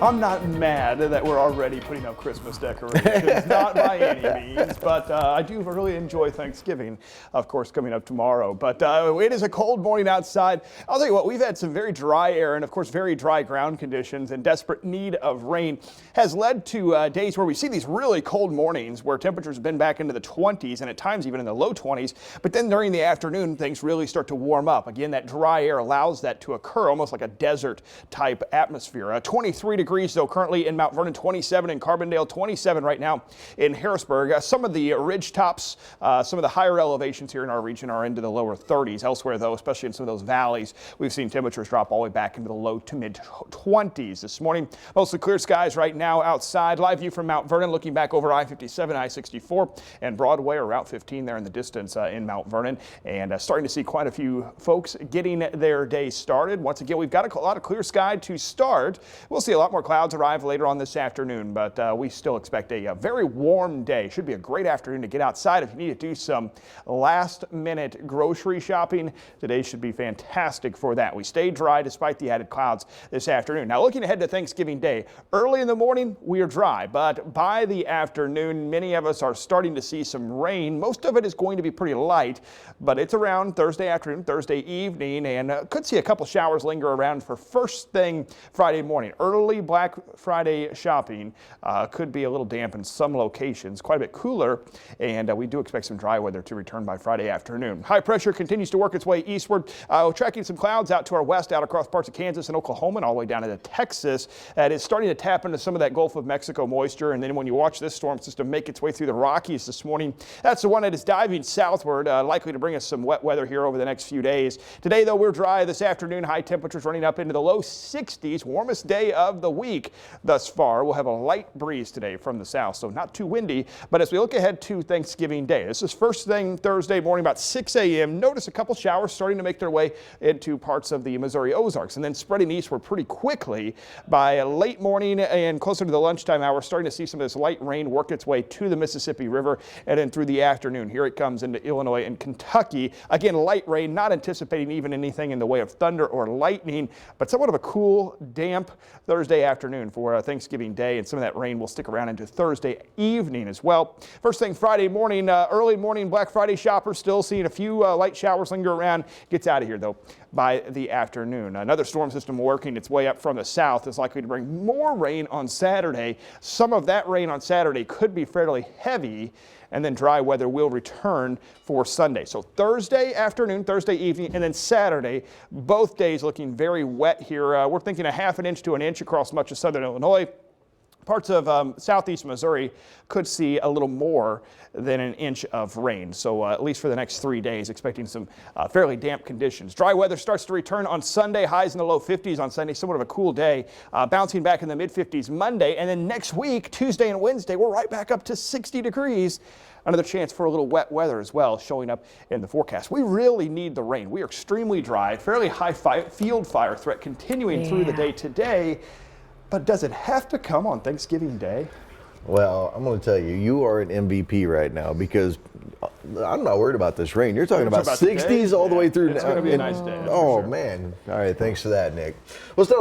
I'm not mad that we're already putting up Christmas decorations, not by any means, but I do really enjoy Thanksgiving, of course, coming up tomorrow. But it is a cold morning outside. I'll tell you what, we've had some very dry air and, of course, very dry ground conditions, and desperate need of rain has led to days where we see these really cold mornings where temperatures have been back into the 20s and at times even in the low 20s. But then during the afternoon, things really start to warm up. Again, that dry air allows that to occur, almost like a desert type atmosphere. 23 degrees though currently in Mount Vernon, 27 in Carbondale, 27 right now in Harrisburg. Some of the ridge tops, some of the higher elevations here in our region are into the lower 30s. Elsewhere though, especially in some of those valleys, we've seen temperatures drop all the way back into the low to mid 20s this morning. Mostly clear skies right now outside. Live view from Mount Vernon, looking back over I-57, I-64 and Broadway, or Route 15 there in the distance in Mount Vernon, and starting to see quite a few folks getting their day started. Once again, we've got a lot of clear sky to start. We'll see a lot more clouds arrive later on this afternoon, but we still expect a very warm day. Should be a great afternoon to get outside if you need to do some last minute grocery shopping. Today should be fantastic for that. We stay dry despite the added clouds this afternoon. Now looking ahead to Thanksgiving Day, early in the morning we are dry, but by the afternoon many of us are starting to see some rain. Most of it is going to be pretty light, but it's around Thursday afternoon, Thursday evening, and could see a couple showers linger around for first thing Friday morning. Early Black Friday shopping could be a little damp in some locations, quite a bit cooler, and we do expect some dry weather to return by Friday afternoon. High pressure continues to work its way eastward, tracking some clouds out to our west, out across parts of Kansas and Oklahoma and all the way down into Texas. It is starting to tap into some of that Gulf of Mexico moisture, and then when you watch this storm system make its way through the Rockies this morning, that's the one that is diving southward, likely to bring us some wet weather here over the next few days. Today though, we're dry this afternoon, high temperatures running up into the low 60s, warmest day of the week thus far. We'll have a light breeze today from the south, so not too windy. But as we look ahead to Thanksgiving Day, this is first thing Thursday morning about 6 a.m. Notice a couple showers starting to make their way into parts of the Missouri Ozarks and then spreading eastward pretty quickly. By late morning and closer to the lunchtime hour, starting to see some of this light rain work its way to the Mississippi River, and then through the afternoon here it comes into Illinois and Kentucky. Again, light rain, not anticipating even anything in the way of thunder or lightning, but somewhat of a cool, damp Thursday afternoon for Thanksgiving Day, and some of that rain will stick around into Thursday evening as well. First thing Friday morning, early morning Black Friday shoppers still seeing a few light showers linger around. Gets out of here though by the afternoon. Another storm system working its way up from the south is likely to bring more rain on Saturday. Some of that rain on Saturday could be fairly heavy, and then dry weather will return for Sunday. So Thursday afternoon, Thursday evening, and then Saturday, both days looking very wet here. We're thinking a half an inch to an inch across much of southern Illinois. Parts of southeast Missouri could see a little more than an inch of rain. So at least for the next 3 days, expecting some fairly damp conditions. Dry weather starts to return on Sunday, highs in the low 50s on Sunday, somewhat of a cool day, bouncing back in the mid 50s Monday. And then next week, Tuesday and Wednesday, we're right back up to 60 degrees. Another chance for a little wet weather as well showing up in the forecast. We really need the rain. We are extremely dry, fairly high field fire threat continuing through the day today. But does it have to come on Thanksgiving Day? Well, I'm going to tell you, you are an MVP right now, because I'm not worried about this rain. You're talking about 60s all the way through. It's going to be a nice day. Oh, man. All right, thanks for that, Nick. We'll start